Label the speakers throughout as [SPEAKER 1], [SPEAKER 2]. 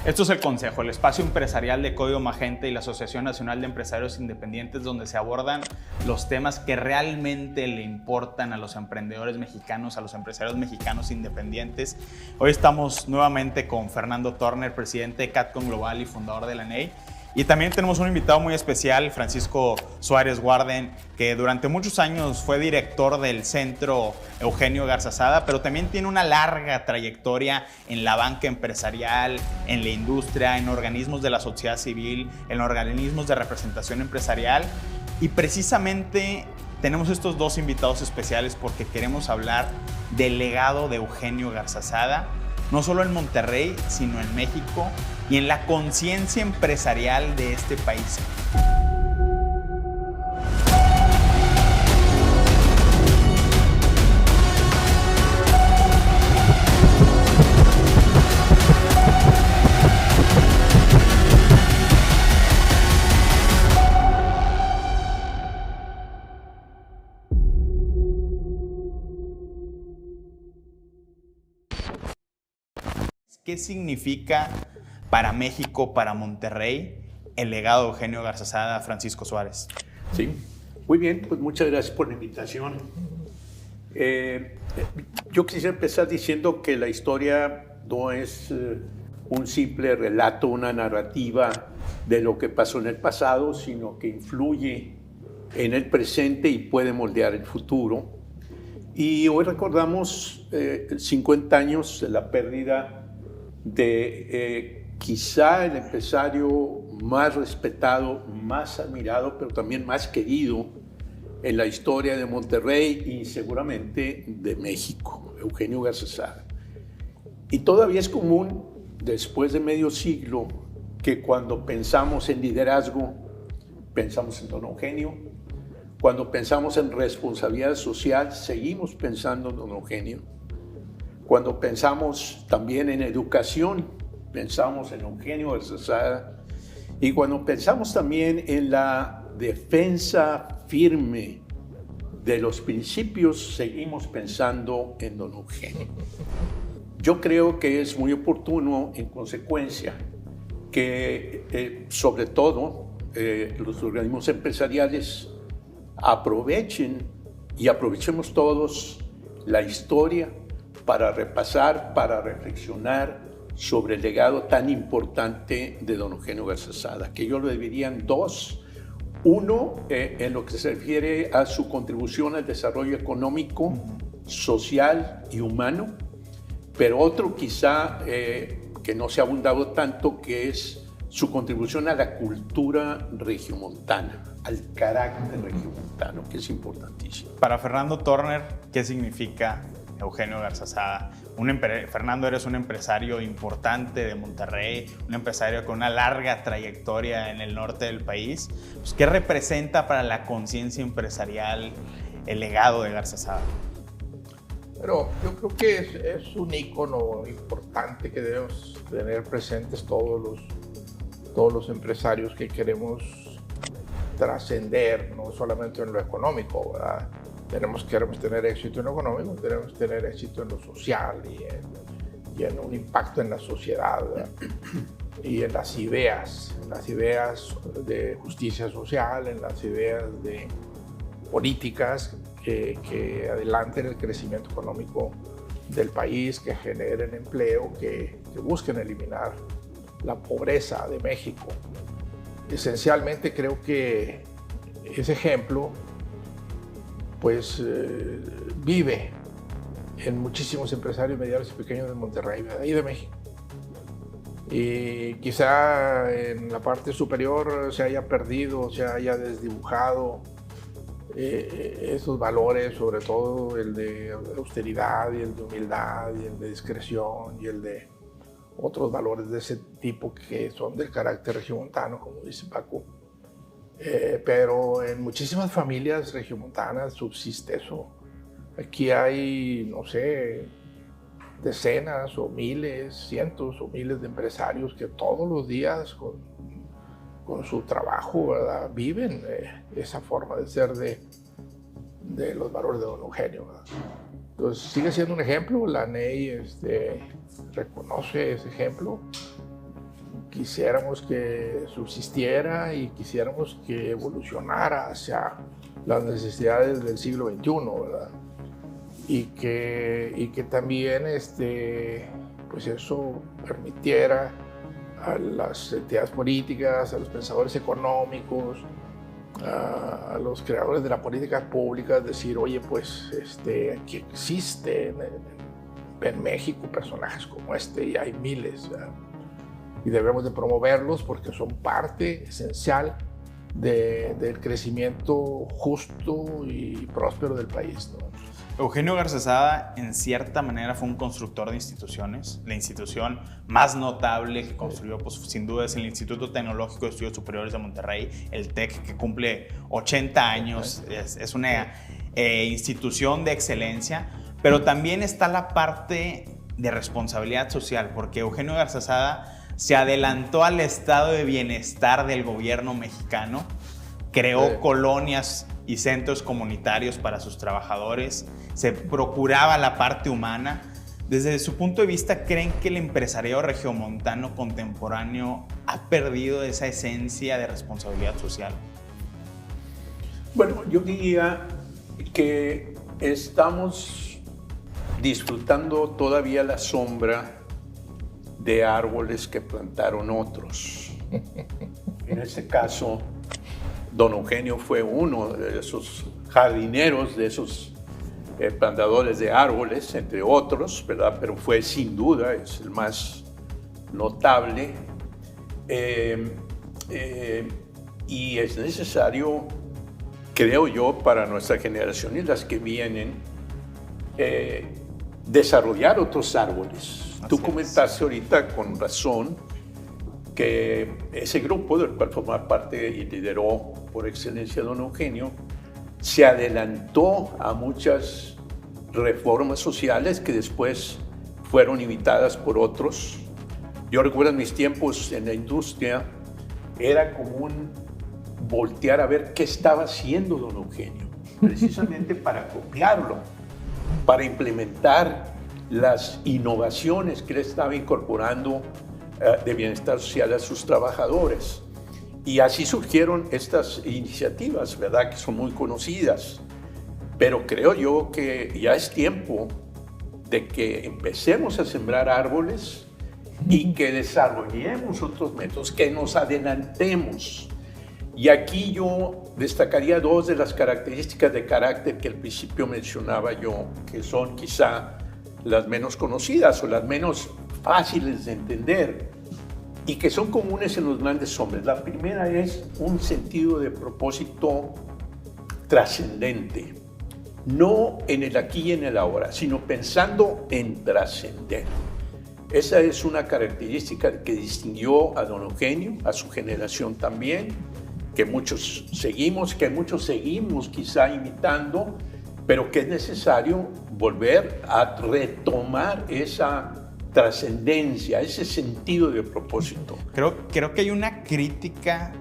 [SPEAKER 1] Esto es El Consejo, el espacio empresarial de Código Magenta y la Asociación Nacional de Empresarios Independientes, donde se abordan los temas que realmente le importan a los emprendedores mexicanos, a los empresarios mexicanos independientes. Hoy estamos nuevamente con Fernando Turner, presidente de Catcon Global y fundador de la NEI. Y también tenemos un invitado muy especial, Francisco Suárez Guarden, que durante muchos años fue director del Centro Eugenio Garzazada, pero también tiene una larga trayectoria en la banca empresarial, en la industria, en organismos de la sociedad civil, en organismos de representación empresarial. Y precisamente tenemos estos dos invitados especiales porque queremos hablar del legado de Eugenio Garzazada, no solo en Monterrey, sino en México y en la conciencia empresarial de este país. ¿Qué significa para México, para Monterrey, el legado de Eugenio Garzazada, Francisco Suárez?
[SPEAKER 2] Sí, muy bien, pues muchas gracias por la invitación. Yo quisiera empezar diciendo que la historia no es un simple relato, una narrativa de lo que pasó en el pasado, sino que influye en el presente y puede moldear el futuro. Y hoy recordamos 50 años de la pérdida de quizá el empresario más respetado, más admirado, pero también más querido en la historia de Monterrey y seguramente de México, Eugenio Garzazada. Y todavía es común, después de medio siglo, que cuando pensamos en liderazgo, pensamos en don Eugenio. Cuando pensamos en responsabilidad social, seguimos pensando en don Eugenio. Cuando pensamos también en educación, pensamos en Eugenio Garzazada. Y cuando pensamos también en la defensa firme de los principios, seguimos pensando en don Eugenio. Yo creo que es muy oportuno, en consecuencia, que sobre todo los organismos empresariales aprovechen y aprovechemos todos la historia para repasar, para reflexionar sobre el legado tan importante de don Eugenio Garzazada, que yo lo dividiría en dos. Uno, en lo que se refiere a su contribución al desarrollo económico, social y humano, pero otro quizá que no se ha abundado tanto, que es su contribución a la cultura regiomontana, al carácter regiomontano, que es importantísimo.
[SPEAKER 1] Para Fernando Turner, ¿qué significa Eugenio Garzazada? Fernando, eres un empresario importante de Monterrey, un empresario con una larga trayectoria en el norte del país. Pues, ¿qué representa para la conciencia empresarial el legado de Garzazada?
[SPEAKER 3] Pero yo creo que es un ícono importante que debemos tener presentes todos los empresarios que queremos trascender, no solamente en lo económico, ¿verdad? Queremos tener éxito en lo económico, tenemos que tener éxito en lo social y en un impacto en la sociedad, ¿verdad? Y en las ideas de justicia social, en las ideas de políticas que adelanten el crecimiento económico del país, que generen empleo, que busquen eliminar la pobreza de México. Esencialmente creo que ese ejemplo pues vive en muchísimos empresarios medianos y pequeños de Monterrey y de México. Y quizá en la parte superior se haya perdido, se haya desdibujado esos valores, sobre todo el de austeridad y el de humildad y el de discreción y el de otros valores de ese tipo que son del carácter regiomontano, como dice Paco. Pero en muchísimas familias regiomontanas subsiste eso. Aquí hay, no sé, decenas o miles, cientos o miles de empresarios que todos los días con su trabajo, ¿verdad?, viven esa forma de ser de los valores de don Eugenio, ¿verdad? Entonces sigue siendo un ejemplo, la NEI reconoce ese ejemplo quisiéramos que subsistiera y quisiéramos que evolucionara hacia las necesidades del siglo XXI, ¿verdad? Y que también pues eso permitiera a las entidades políticas, a los pensadores económicos, a los creadores de la política pública, decir, oye, pues aquí existen en México personajes como y hay miles, ¿verdad? Y debemos de promoverlos porque son parte esencial del crecimiento justo y próspero del país, ¿no?
[SPEAKER 1] Eugenio Garzazada, en cierta manera, fue un constructor de instituciones. La institución más notable que construyó, pues, sin duda, es el Instituto Tecnológico de Estudios Superiores de Monterrey, el TEC, que cumple 80 años. Es una institución de excelencia, pero también está la parte de responsabilidad social, porque Eugenio Garzazada se adelantó al estado de bienestar del gobierno mexicano, creó colonias y centros comunitarios para sus trabajadores, se procuraba la parte humana. Desde su punto de vista, ¿creen que el empresariado regiomontano contemporáneo ha perdido esa esencia de responsabilidad social?
[SPEAKER 2] Bueno, yo diría que estamos disfrutando todavía la sombra de árboles que plantaron otros. En este caso, don Eugenio fue uno de esos jardineros, de esos plantadores de árboles, entre otros, ¿verdad? Pero fue sin duda, es el más notable. Y es necesario, creo yo, para nuestra generación y las que vienen, desarrollar otros árboles. Tú comentaste ahorita con razón que ese grupo del cual formaba parte y lideró por excelencia don Eugenio se adelantó a muchas reformas sociales que después fueron imitadas por otros. Yo recuerdo en mis tiempos en la industria era común voltear a ver qué estaba haciendo don Eugenio, precisamente para copiarlo, para implementar las innovaciones que él estaba incorporando de bienestar social a sus trabajadores. Y así surgieron estas iniciativas, ¿verdad?, que son muy conocidas. Pero creo yo que ya es tiempo de que empecemos a sembrar árboles y que desarrollemos otros métodos, que nos adelantemos. Y aquí yo destacaría dos de las características de carácter que al principio mencionaba yo, que son quizá las menos conocidas o las menos fáciles de entender y que son comunes en los grandes hombres. La primera es un sentido de propósito trascendente, no en el aquí y en el ahora, sino pensando en trascender. Esa es una característica que distinguió a don Eugenio, a su generación también, que muchos seguimos quizá imitando, pero que es necesario volver a retomar esa trascendencia, ese sentido de propósito.
[SPEAKER 1] Creo que hay una crítica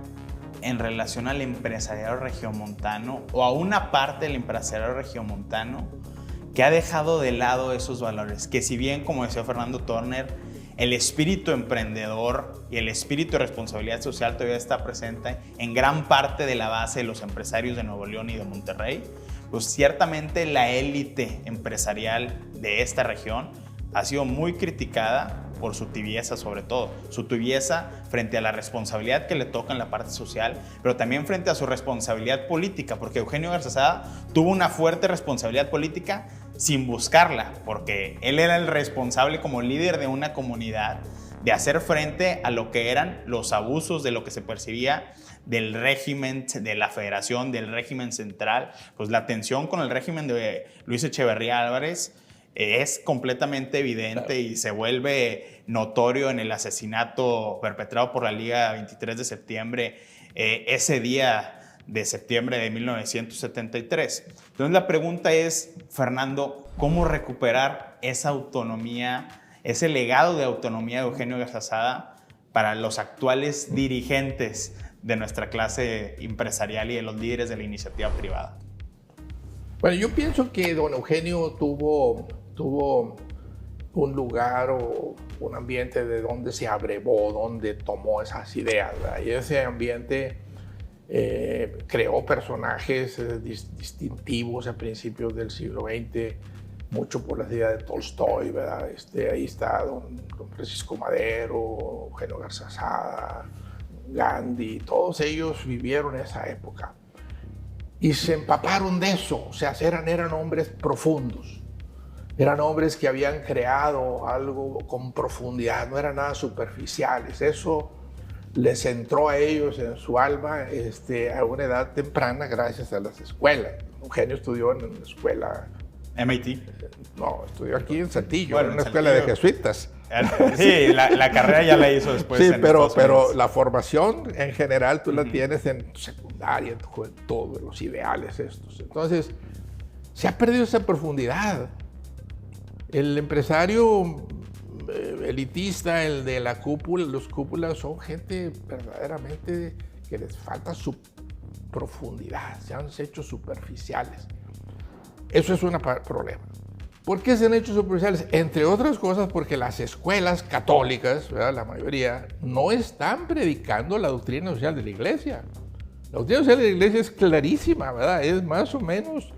[SPEAKER 1] en relación al empresariado regiomontano o a una parte del empresariado regiomontano que ha dejado de lado esos valores, que si bien, como decía Fernando Turner, el espíritu emprendedor y el espíritu de responsabilidad social todavía está presente en gran parte de la base de los empresarios de Nuevo León y de Monterrey, pues ciertamente la élite empresarial de esta región ha sido muy criticada por su tibieza, sobre todo. Su tibieza frente a la responsabilidad que le toca en la parte social, pero también frente a su responsabilidad política, porque Eugenio Garzazada tuvo una fuerte responsabilidad política sin buscarla, porque él era el responsable como líder de una comunidad de hacer frente a lo que eran los abusos de lo que se percibía del régimen de la federación, del régimen central. Pues la tensión con el régimen de Luis Echeverría Álvarez es completamente evidente y se vuelve notorio en el asesinato perpetrado por la Liga 23 de septiembre, ese día de septiembre de 1973. Entonces la pregunta es, Fernando, ¿cómo recuperar esa autonomía, ese legado de autonomía de Eugenio Garzazada para los actuales dirigentes de nuestra clase empresarial y de los líderes de la iniciativa privada?
[SPEAKER 3] Bueno, yo pienso que don Eugenio tuvo un lugar o un ambiente de donde se abrevó, donde tomó esas ideas, ¿verdad? Y ese ambiente creó personajes distintivos a principios del siglo XX, mucho por las ideas de Tolstoy, ¿verdad? Ahí está don Francisco Madero, Eugenio Garza Sada, Gandhi, todos ellos vivieron esa época y se empaparon de eso, o sea, eran hombres profundos. Eran hombres que habían creado algo con profundidad, no eran nada superficiales. Eso les entró a ellos en su alma a una edad temprana gracias a las escuelas. Eugenio estudió en la escuela...
[SPEAKER 1] MIT.
[SPEAKER 3] No, estudió aquí en Saltillo,
[SPEAKER 1] Bueno,
[SPEAKER 3] en una escuela de jesuitas.
[SPEAKER 1] Sí, la carrera ya la hizo después.
[SPEAKER 3] Sí,
[SPEAKER 1] en
[SPEAKER 3] pero
[SPEAKER 1] Estados Unidos.
[SPEAKER 3] la formación en general tú la tienes en tu secundaria, en tu juventud, los ideales estos. Entonces, se ha perdido esa profundidad. El empresario elitista, el de la cúpula, los cúpulas son gente verdaderamente que les falta su profundidad, se han hecho superficiales. Eso es un problema. ¿Por qué se han hecho superficiales? Entre otras cosas porque las escuelas católicas, ¿verdad?, la mayoría, no están predicando la doctrina social de la Iglesia. La doctrina social de la Iglesia es clarísima, ¿verdad? Es más o menos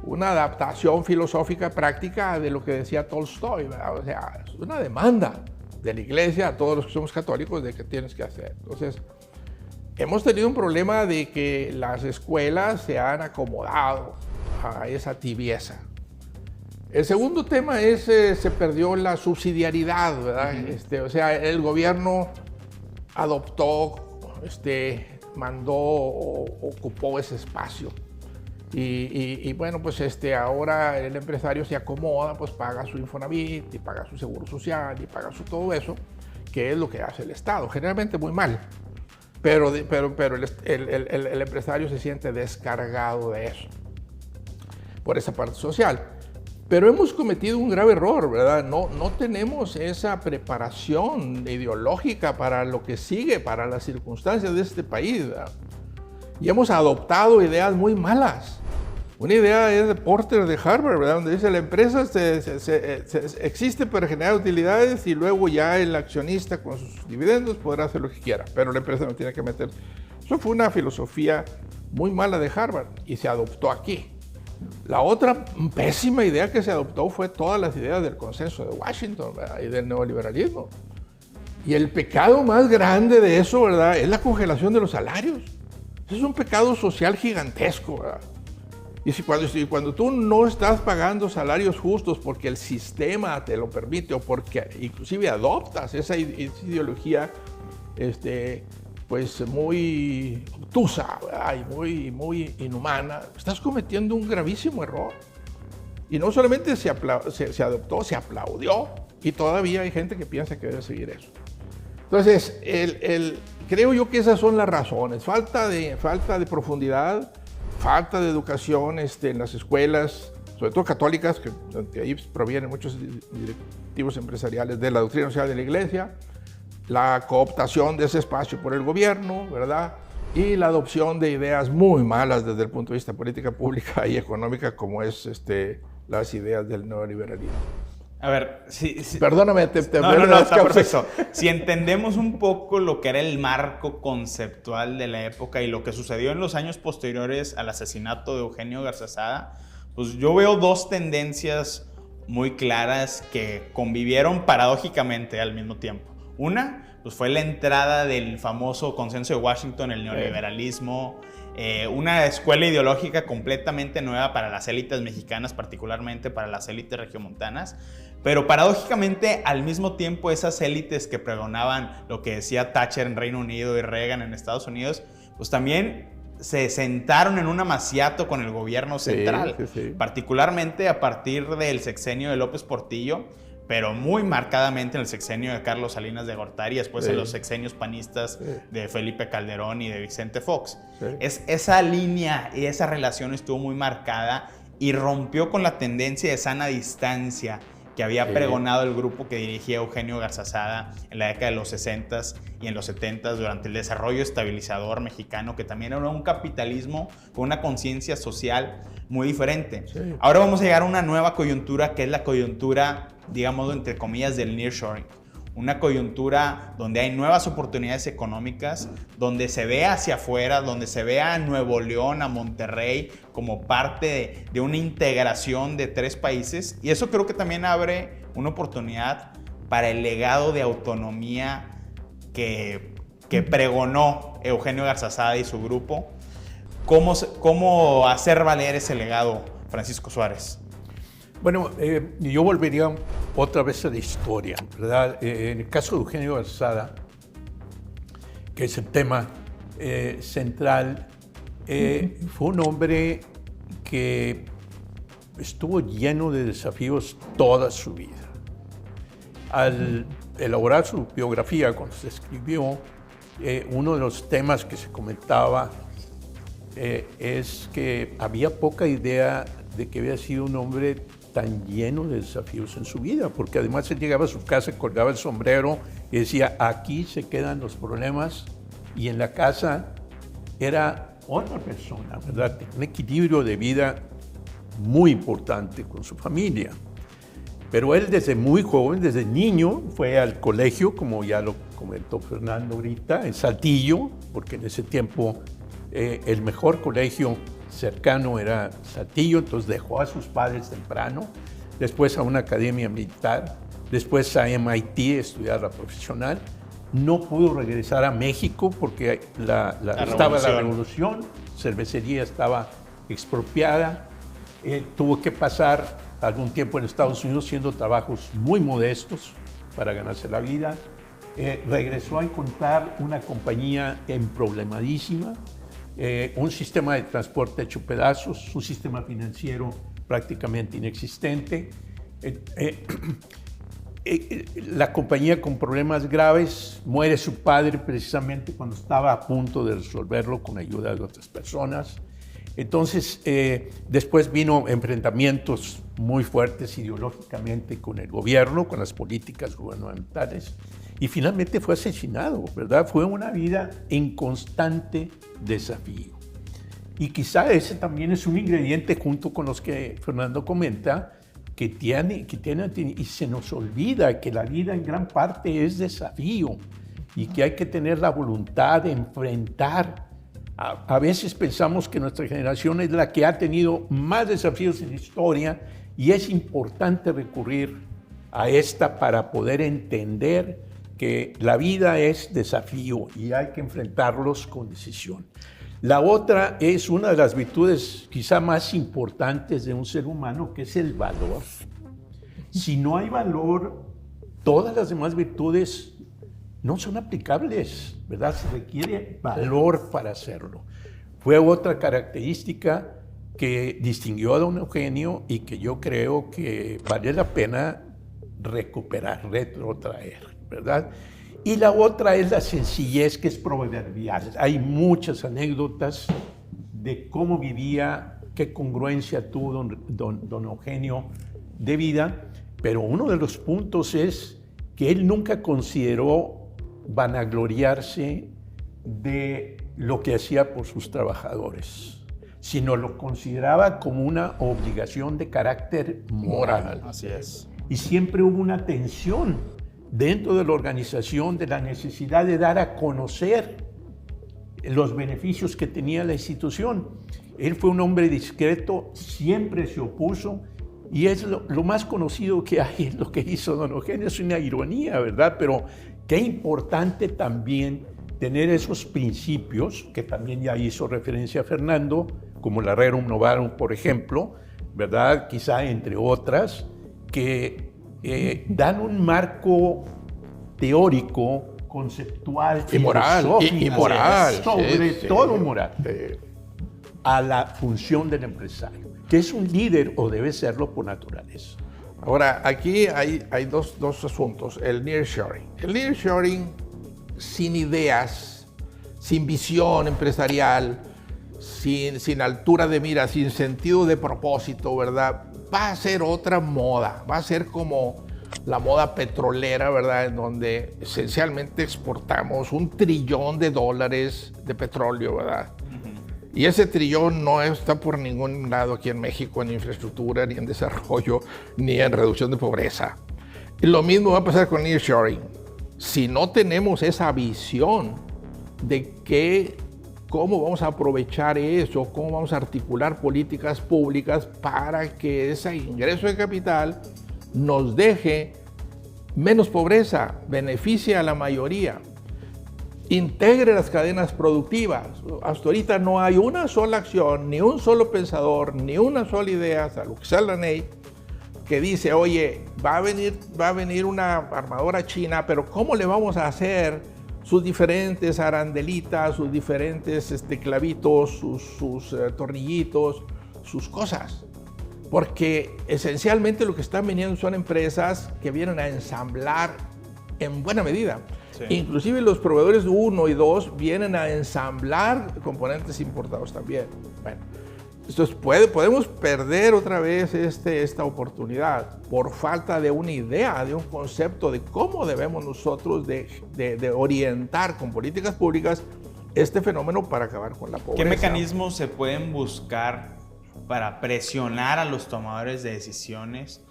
[SPEAKER 3] una adaptación filosófica práctica de lo que decía Tolstoy, ¿verdad? O sea, es una demanda de la Iglesia a todos los que somos católicos de qué tienes que hacer. Entonces, hemos tenido un problema de que las escuelas se han acomodado a esa tibieza. El segundo tema es, se perdió la subsidiariedad, ¿verdad? O sea, el gobierno adoptó, mandó o ocupó ese espacio. Y bueno, pues ahora el empresario se acomoda, pues paga su Infonavit, y paga su seguro social, y paga su todo eso, que es lo que hace el Estado, generalmente muy mal. Pero el empresario se siente descargado de eso, por esa parte social. Pero hemos cometido un grave error, ¿verdad? No tenemos esa preparación ideológica para lo que sigue, para las circunstancias de este país, ¿verdad? Y hemos adoptado ideas muy malas. Una idea es de Porter de Harvard, ¿verdad?, donde dice la empresa existe para generar utilidades y luego ya el accionista con sus dividendos podrá hacer lo que quiera, pero la empresa no tiene que meter. Eso fue una filosofía muy mala de Harvard y se adoptó aquí. La otra pésima idea que se adoptó fue todas las ideas del consenso de Washington, ¿verdad?, y del neoliberalismo. Y el pecado más grande de eso, ¿verdad?, es la congelación de los salarios. Es un pecado social gigantesco, ¿verdad? Y cuando tú no estás pagando salarios justos porque el sistema te lo permite o porque inclusive adoptas esa ideología pues muy obtusa, ¿verdad?, y muy inhumana, estás cometiendo un gravísimo error. Y no solamente se adoptó, se aplaudió, y todavía hay gente que piensa que debe seguir eso. Entonces, creo yo que esas son las razones: falta de profundidad, falta de educación en las escuelas, sobre todo católicas, que de ahí provienen muchos directivos empresariales de la doctrina social de la Iglesia, la cooptación de ese espacio por el gobierno, ¿verdad?, y la adopción de ideas muy malas desde el punto de vista política pública y económica, como es las ideas del neoliberalismo.
[SPEAKER 1] A ver,
[SPEAKER 3] Perdóname,
[SPEAKER 1] no, está perfecto. Si entendemos un poco lo que era el marco conceptual de la época y lo que sucedió en los años posteriores al asesinato de Eugenio Garza Sada, pues yo veo dos tendencias muy claras que convivieron paradójicamente al mismo tiempo. Una, pues fue la entrada del famoso consenso de Washington, el neoliberalismo, una escuela ideológica completamente nueva para las élites mexicanas, particularmente para las élites regiomontanas. Pero paradójicamente, al mismo tiempo, esas élites que pregonaban lo que decía Thatcher en Reino Unido y Reagan en Estados Unidos, pues también se sentaron en un amaciato con el gobierno central, sí. Particularmente a partir del sexenio de López Portillo, pero muy marcadamente en el sexenio de Carlos Salinas de Gortari, y después en los sexenios panistas de Felipe Calderón y de Vicente Fox. Esa línea y esa relación estuvo muy marcada y rompió con la tendencia de sana distancia que había pregonado el grupo que dirigía Eugenio Garzazada en la década de los 60s y en los 70s durante el desarrollo estabilizador mexicano, que también era un capitalismo con una conciencia social muy diferente. Sí. Ahora vamos a llegar a una nueva coyuntura, que es la coyuntura, digamos, entre comillas, del nearshoring. Una coyuntura donde hay nuevas oportunidades económicas, donde se ve hacia afuera, donde se ve a Nuevo León, a Monterrey, como parte de una integración de 3 países. Y eso creo que también abre una oportunidad para el legado de autonomía que pregonó Eugenio Garzazada y su grupo. ¿Cómo hacer valer ese legado, Francisco Suárez?
[SPEAKER 2] Bueno, yo volvería otra vez a la historia, ¿verdad? En el caso de Eugenio Garzazada, que es el tema central, fue un hombre que estuvo lleno de desafíos toda su vida. Al elaborar su biografía, cuando se escribió, uno de los temas que se comentaba es que había poca idea de que había sido un hombre tan lleno de desafíos en su vida, porque además él llegaba a su casa, colgaba el sombrero y decía, aquí se quedan los problemas, y en la casa era otra persona, ¿verdad? Un equilibrio de vida muy importante con su familia. Pero él desde muy joven, desde niño, fue al colegio, como ya lo comentó Fernando ahorita, en Saltillo, porque en ese tiempo el mejor colegio cercano era Saltillo, entonces dejó a sus padres temprano, después a una academia militar, después a MIT a estudiar la profesional. No pudo regresar a México porque estaba la revolución, cervecería estaba expropiada, tuvo que pasar algún tiempo en Estados Unidos haciendo trabajos muy modestos para ganarse la vida. Regresó a encontrar una compañía problemadísima, un sistema de transporte hecho pedazos, un sistema financiero prácticamente inexistente, la compañía con problemas graves, muere su padre precisamente cuando estaba a punto de resolverlo con ayuda de otras personas. Entonces, después vino enfrentamientos muy fuertes ideológicamente con el gobierno, con las políticas gubernamentales, y finalmente fue asesinado, ¿verdad? Fue una vida en constante desafío. Y quizá ese también es un ingrediente, junto con los que Fernando comenta, que tiene, y se nos olvida que la vida en gran parte es desafío y que hay que tener la voluntad de enfrentar. A veces pensamos que nuestra generación es la que ha tenido más desafíos en la historia, y es importante recurrir a esta para poder entender que la vida es desafío y hay que enfrentarlos con decisión. La otra es una de las virtudes quizá más importantes de un ser humano, que es el valor. Si no hay valor, todas las demás virtudes no son aplicables, ¿verdad? Se requiere valor para hacerlo. Fue otra característica que distinguió a don Eugenio y que yo creo que vale la pena recuperar, retrotraer, ¿verdad? Y la otra es la sencillez, que es proverbial. Hay muchas anécdotas de cómo vivía, qué congruencia tuvo don Eugenio de vida, pero uno de los puntos es que él nunca consideró vanagloriarse de lo que hacía por sus trabajadores, sino lo consideraba como una obligación de carácter moral.
[SPEAKER 1] Así es.
[SPEAKER 2] Y siempre hubo una tensión dentro de la organización de la necesidad de dar a conocer los beneficios que tenía la institución. Él fue un hombre discreto, siempre se opuso, y es lo más conocido que hay, lo que hizo don Eugenio. Es una ironía, ¿verdad? Pero qué importante también tener esos principios, que también ya hizo referencia a Fernando, como la Rerum Novarum, por ejemplo, ¿verdad? Quizá entre otras, que dan un marco teórico, conceptual,
[SPEAKER 3] y moral,
[SPEAKER 2] sobre todo moral, a la función del empresario, que es un líder o debe serlo por naturaleza.
[SPEAKER 3] Ahora, aquí hay dos asuntos. El nearshoring. El nearshoring sin ideas, sin visión empresarial, sin altura de mira, sin sentido de propósito, ¿verdad? va a ser otra moda, va a ser como la moda petrolera, ¿verdad? En donde esencialmente exportamos $1 trillón de petróleo, ¿verdad? Y ese trillón no está por ningún lado aquí en México, en infraestructura, ni en desarrollo, ni en reducción de pobreza. Y lo mismo va a pasar con nearshoring. Si no tenemos esa visión de cómo vamos a aprovechar eso, cómo vamos a articular políticas públicas para que ese ingreso de capital nos deje menos pobreza, beneficie a la mayoría, integre las cadenas productivas. Hasta ahorita no hay una sola acción, ni un solo pensador, ni una sola idea, salvo que sea la NEI, que dice, oye, va a venir una armadora china, pero ¿cómo le vamos a hacer sus diferentes arandelitas, sus diferentes clavitos, sus tornillitos, sus cosas? Porque esencialmente lo que están viniendo son empresas que vienen a ensamblar en buena medida. Sí. Inclusive los proveedores 1 y 2 vienen a ensamblar componentes importados también. Bueno, entonces podemos perder otra vez esta oportunidad por falta de una idea, de un concepto de cómo debemos nosotros de orientar con políticas públicas este fenómeno para acabar con la pobreza.
[SPEAKER 1] ¿Qué mecanismos se pueden buscar para presionar a los tomadores de decisiones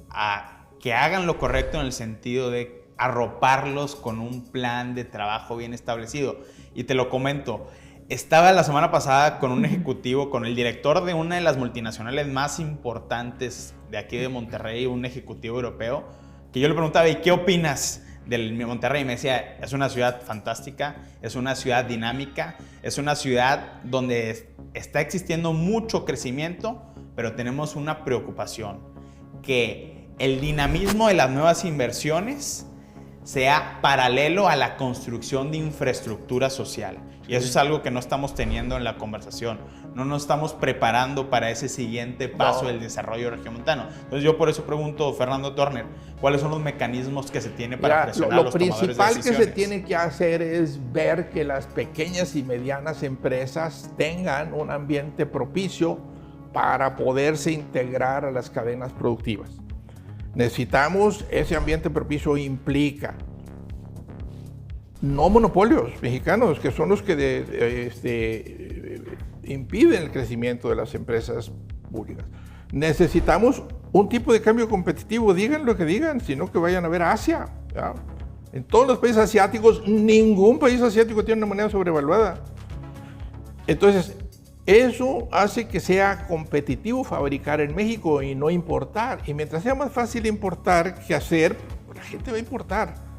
[SPEAKER 1] a que hagan lo correcto en el sentido de arroparlos con un plan de trabajo bien establecido? Y te lo comento, estaba la semana pasada con un ejecutivo, con el director de una de las multinacionales más importantes de aquí de Monterrey, un ejecutivo europeo, que yo le preguntaba, ¿y qué opinas del Monterrey? Y me decía, es una ciudad fantástica, es una ciudad dinámica, es una ciudad donde está existiendo mucho crecimiento, pero tenemos una preocupación, que el dinamismo de las nuevas inversiones sea paralelo a la construcción de infraestructura social. Y eso es algo que no estamos teniendo en la conversación. No nos estamos preparando para ese siguiente paso del desarrollo regiomontano. Entonces yo por eso pregunto, Fernando Turner, ¿cuáles son los mecanismos que se tiene para presionar a los tomadores de decisiones?
[SPEAKER 3] Lo principal que se tiene que hacer es ver que las pequeñas y medianas empresas tengan un ambiente propicio para poderse integrar a las cadenas productivas. Necesitamos ese ambiente propicio, implica no monopolios mexicanos, que son los que impiden el crecimiento de las empresas públicas. Necesitamos un tipo de cambio competitivo, digan lo que digan, sino que vayan a ver Asia, ¿ya? En todos los países asiáticos, ningún país asiático tiene una moneda sobrevaluada. Entonces, eso hace que sea competitivo fabricar en México y no importar. Y mientras sea más fácil importar que hacer, pues la gente va a importar.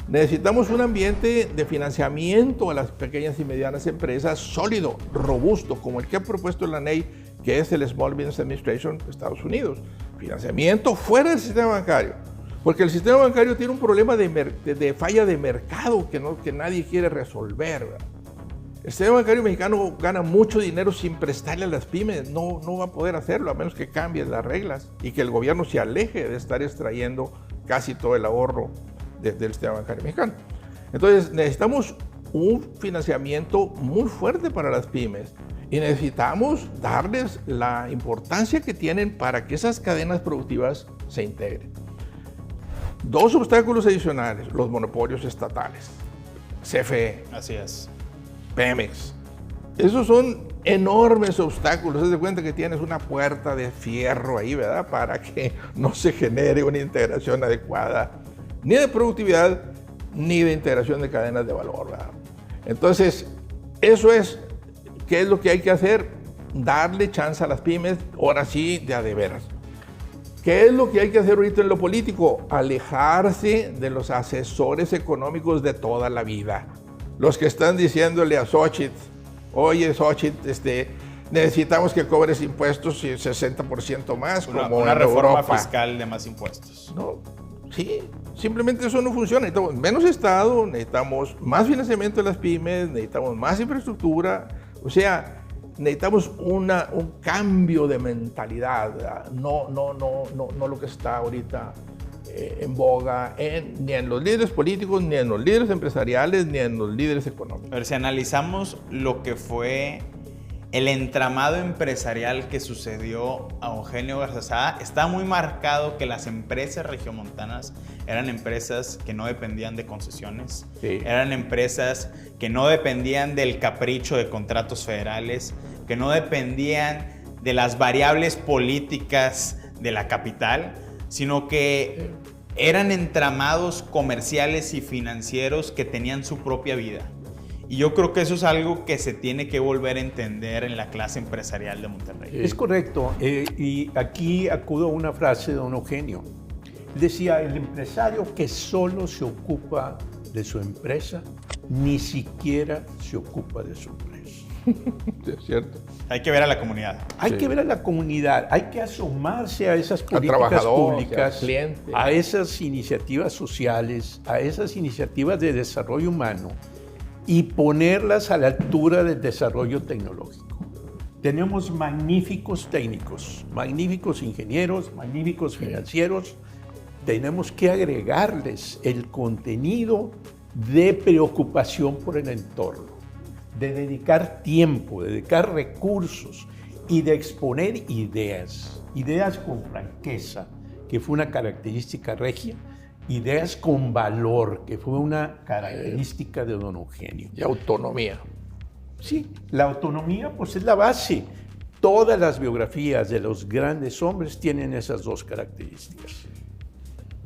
[SPEAKER 3] Necesitamos un ambiente de financiamiento a las pequeñas y medianas empresas sólido, robusto, como el que ha propuesto la NEI, que es el Small Business Administration de Estados Unidos. Financiamiento fuera del sistema bancario. Porque el sistema bancario tiene un problema de falla de mercado que nadie quiere resolver, ¿verdad? El sistema bancario mexicano gana mucho dinero sin prestarle a las pymes. No va a poder hacerlo a menos que cambien las reglas y que el gobierno se aleje de estar extrayendo casi todo el ahorro del sistema bancario mexicano. Entonces necesitamos un financiamiento muy fuerte para las pymes y necesitamos darles la importancia que tienen para que esas cadenas productivas se integren. Dos obstáculos adicionales: los monopolios estatales, CFE.
[SPEAKER 1] Así es.
[SPEAKER 3] Pemex. Esos son enormes obstáculos. Haz de cuenta que tienes una puerta de fierro ahí, ¿verdad? Para que no se genere una integración adecuada, ni de productividad, ni de integración de cadenas de valor, ¿verdad? Entonces, eso es, ¿qué es lo que hay que hacer? Darle chance a las pymes, ahora sí, de a de veras. ¿Qué es lo que hay que hacer ahorita en lo político? Alejarse de los asesores económicos de toda la vida. Los que están diciéndole a Xochitl, oye Xochitl, necesitamos que cobres impuestos y 60% más, como
[SPEAKER 1] una
[SPEAKER 3] en
[SPEAKER 1] reforma
[SPEAKER 3] Europa.
[SPEAKER 1] Fiscal de más impuestos.
[SPEAKER 3] No, sí, simplemente eso no funciona. Necesitamos menos Estado, necesitamos más financiamiento de las pymes, necesitamos más infraestructura. O sea, necesitamos un cambio de mentalidad, ¿verdad? No lo que está ahorita en boga, ni en los líderes políticos, ni en los líderes empresariales, ni en los líderes económicos.
[SPEAKER 1] A ver, si analizamos lo que fue el entramado empresarial que sucedió a Eugenio Garzazada, está muy marcado que las empresas regiomontanas eran empresas que no dependían de concesiones, eran empresas que no dependían del capricho de contratos federales, que no dependían de las variables políticas de la capital, sino que eran entramados comerciales y financieros que tenían su propia vida. Y yo creo que eso es algo que se tiene que volver a entender en la clase empresarial de Monterrey.
[SPEAKER 2] Es correcto. Y aquí acudo a una frase de don Eugenio. Decía, el empresario que solo se ocupa de su empresa, ni siquiera se ocupa de su empresa.
[SPEAKER 3] Es cierto.
[SPEAKER 1] Hay que ver a la comunidad.
[SPEAKER 2] Hay que ver a la comunidad, hay que asomarse a esas políticas públicas, a esas iniciativas sociales, a esas iniciativas de desarrollo humano, y ponerlas a la altura del desarrollo tecnológico. Tenemos magníficos técnicos, magníficos ingenieros, magníficos financieros. Tenemos que agregarles el contenido de preocupación por el entorno, de dedicar tiempo, de dedicar recursos y de exponer ideas con franqueza, que fue una característica regia, ideas con valor, que fue una característica de don Eugenio.
[SPEAKER 3] Y autonomía.
[SPEAKER 2] Sí, la autonomía pues es la base. Todas las biografías de los grandes hombres tienen esas dos características.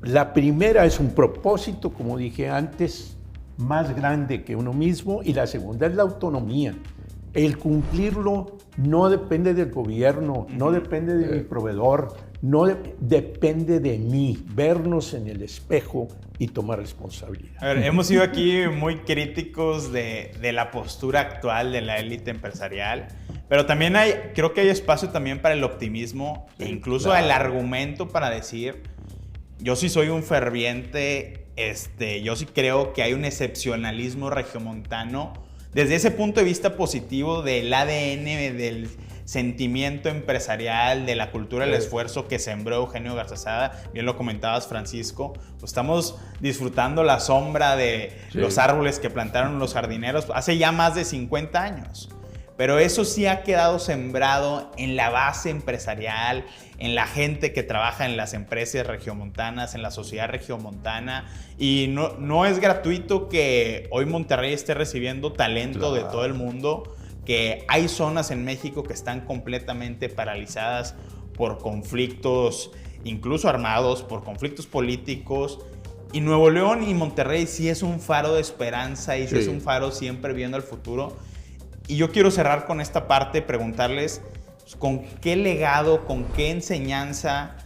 [SPEAKER 2] La primera es un propósito, como dije antes, más grande que uno mismo, y la segunda es la autonomía. El cumplirlo no depende del gobierno, no depende de mi proveedor, no depende de mí. Vernos en el espejo y tomar responsabilidad.
[SPEAKER 1] A ver, hemos sido aquí muy críticos de la postura actual de la élite empresarial, pero también creo que hay espacio también para el optimismo e incluso el argumento para decir, yo sí soy un ferviente, yo sí creo que hay un excepcionalismo regiomontano desde ese punto de vista positivo del ADN, del sentimiento empresarial, de la cultura del esfuerzo que sembró Eugenio Garzazada. Bien lo comentabas, Francisco. Pues estamos disfrutando la sombra de los árboles que plantaron los jardineros hace ya más de 50 años. Pero eso sí ha quedado sembrado en la base empresarial, en la gente que trabaja en las empresas regiomontanas, en la sociedad regiomontana. Y no es gratuito que hoy Monterrey esté recibiendo talento de todo el mundo, que hay zonas en México que están completamente paralizadas por conflictos, incluso armados, por conflictos políticos. Y Nuevo León y Monterrey sí es un faro de esperanza y sí es un faro siempre viendo al futuro. Y yo quiero cerrar con esta parte, preguntarles con qué legado, con qué enseñanza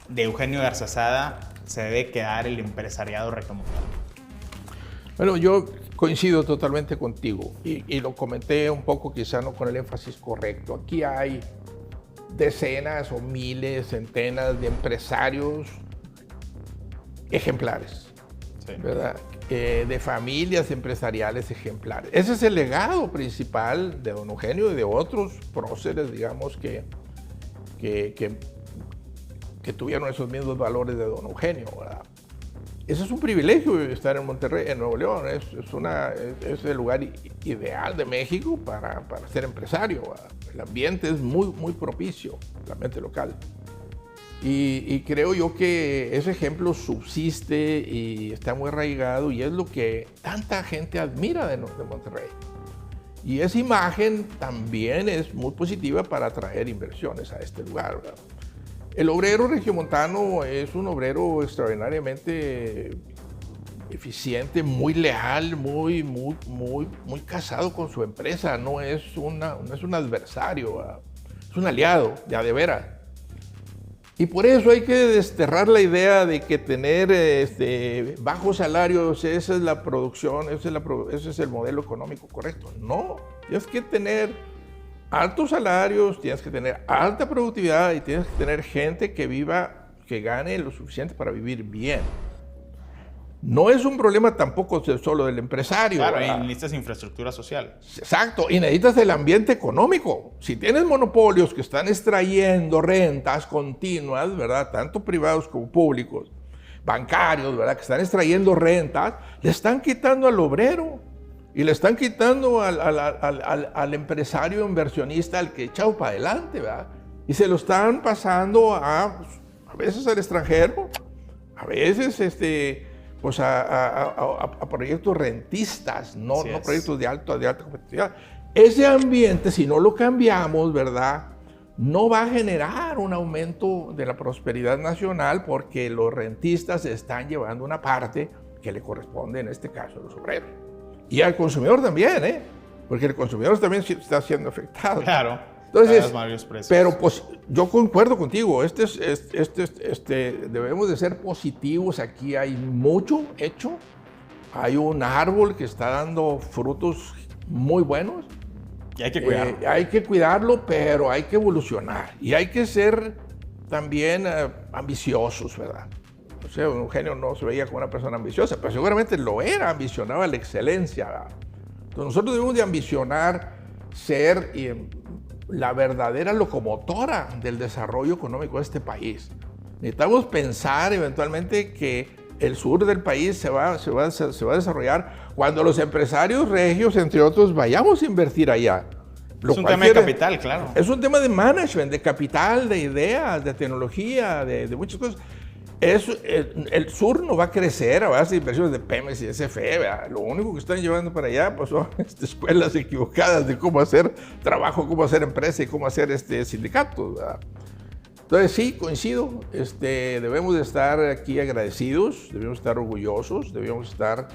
[SPEAKER 1] de Eugenio Garzazada se debe quedar el empresariado regiomontano.
[SPEAKER 3] Bueno, yo coincido totalmente contigo y lo comenté un poco, quizá no con el énfasis correcto. Aquí hay decenas o miles, centenas de empresarios ejemplares, ¿verdad? De familias empresariales ejemplares. Ese es el legado principal de don Eugenio y de otros próceres, digamos, que tuvieron esos mismos valores de don Eugenio, ¿verdad? Ese es un privilegio estar en Monterrey, en Nuevo León. Es el lugar ideal de México para ser empresario, ¿verdad? El ambiente es muy propicio, el ambiente local. Y creo yo que ese ejemplo subsiste y está muy arraigado y es lo que tanta gente admira de Monterrey. Y esa imagen también es muy positiva para atraer inversiones a este lugar, ¿verdad? El obrero regiomontano es un obrero extraordinariamente eficiente, muy leal, muy casado con su empresa. No es un adversario, ¿verdad? Es un aliado, de veras. Y por eso hay que desterrar la idea de que tener bajos salarios, esa es la producción, ese es el modelo económico correcto. No, tienes que tener altos salarios, tienes que tener alta productividad y tienes que tener gente que gane lo suficiente para vivir bien. No es un problema tampoco solo del empresario.
[SPEAKER 1] Claro, y necesitas infraestructura social.
[SPEAKER 3] Exacto, y necesitas el ambiente económico. Si tienes monopolios que están extrayendo rentas continuas, ¿verdad? Tanto privados como públicos, bancarios, ¿verdad? Que están extrayendo rentas, le están quitando al obrero y le están quitando al empresario inversionista, al que echado para adelante, ¿verdad? Y se lo están pasando a veces al extranjero, a veces pues a proyectos rentistas, no proyectos de alta competitividad. Ese ambiente, si no lo cambiamos, ¿verdad?, no va a generar un aumento de la prosperidad nacional, porque los rentistas están llevando una parte que le corresponde, en este caso, a los obreros. Y al consumidor también, porque el consumidor también está siendo afectado.
[SPEAKER 1] Claro.
[SPEAKER 3] Entonces,
[SPEAKER 1] varios precios.
[SPEAKER 3] pero pues yo concuerdo contigo, debemos de ser positivos. Aquí hay mucho hecho, hay un árbol que está dando frutos muy buenos.
[SPEAKER 1] Y hay que cuidarlo.
[SPEAKER 3] Hay que cuidarlo, pero hay que evolucionar. Y hay que ser también ambiciosos, ¿verdad? O sea, Eugenio no se veía como una persona ambiciosa, pero seguramente lo era, ambicionaba la excelencia, ¿verdad? Entonces nosotros debemos de ambicionar ser la verdadera locomotora del desarrollo económico de este país. Necesitamos pensar eventualmente que el sur del país se va a desarrollar cuando los empresarios regios, entre otros, vayamos a invertir allá.
[SPEAKER 1] Es un tema de capital, claro.
[SPEAKER 3] Es un tema de management, de capital, de ideas, de tecnología, de muchas cosas. El sur no va a crecer a base de inversiones de Pemex y SFE, ¿verdad? Lo único que están llevando para allá pues, son escuelas equivocadas de cómo hacer trabajo, cómo hacer empresa y cómo hacer sindicatos, ¿verdad? Entonces sí, coincido, debemos de estar aquí agradecidos, debemos estar orgullosos, debemos estar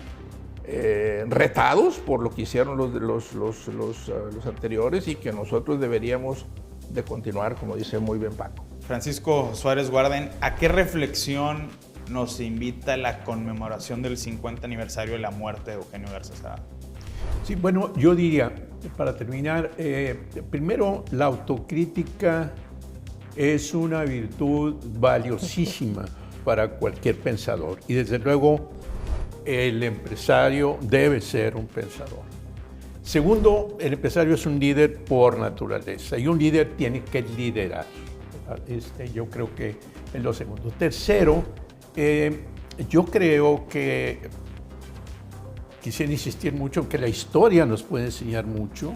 [SPEAKER 3] retados por lo que hicieron los anteriores, y que nosotros deberíamos de continuar, como dice muy bien Paco.
[SPEAKER 1] Francisco Suárez Guarden, ¿a qué reflexión nos invita la conmemoración del 50 aniversario de la muerte de Eugenio Garza Sada?
[SPEAKER 2] Sí, bueno, yo diría, para terminar, primero, la autocrítica es una virtud valiosísima para cualquier pensador, y desde luego el empresario debe ser un pensador. Segundo, el empresario es un líder por naturaleza, y un líder tiene que liderar. Yo creo que es lo segundo. Tercero, yo creo que quisiera insistir mucho en que la historia nos puede enseñar mucho,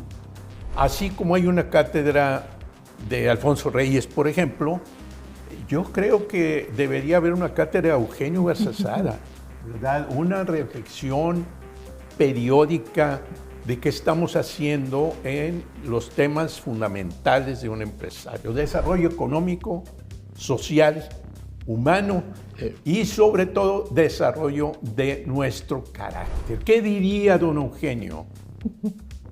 [SPEAKER 2] así como hay una cátedra de Alfonso Reyes, por ejemplo. Yo creo que debería haber una cátedra de Eugenio Garza Sada, ¿verdad? Una reflexión periódica de qué estamos haciendo en los temas fundamentales de un empresario: desarrollo económico, social, humano y sobre todo desarrollo de nuestro carácter. ¿Qué diría don Eugenio,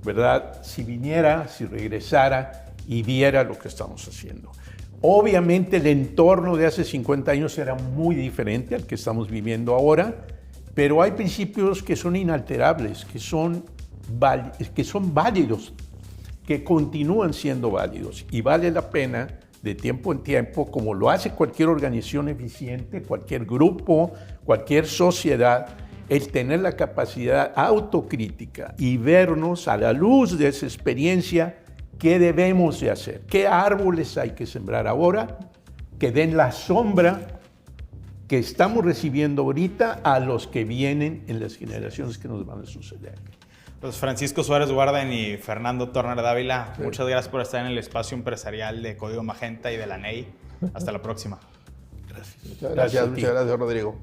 [SPEAKER 2] verdad, si viniera, si regresara y viera lo que estamos haciendo? Obviamente el entorno de hace 50 años era muy diferente al que estamos viviendo ahora, pero hay principios que son inalterables, que son válidos, que continúan siendo válidos, y vale la pena de tiempo en tiempo, como lo hace cualquier organización eficiente, cualquier grupo, cualquier sociedad, el tener la capacidad autocrítica y vernos a la luz de esa experiencia qué debemos de hacer, qué árboles hay que sembrar ahora que den la sombra que estamos recibiendo ahorita a los que vienen en las generaciones que nos van a suceder.
[SPEAKER 1] Pues Francisco Suárez Guarden y Fernando Turner Dávila, muchas gracias por estar en el espacio empresarial de Código Magenta y de la NEI. Hasta la próxima.
[SPEAKER 3] Gracias. Muchas gracias, Rodrigo.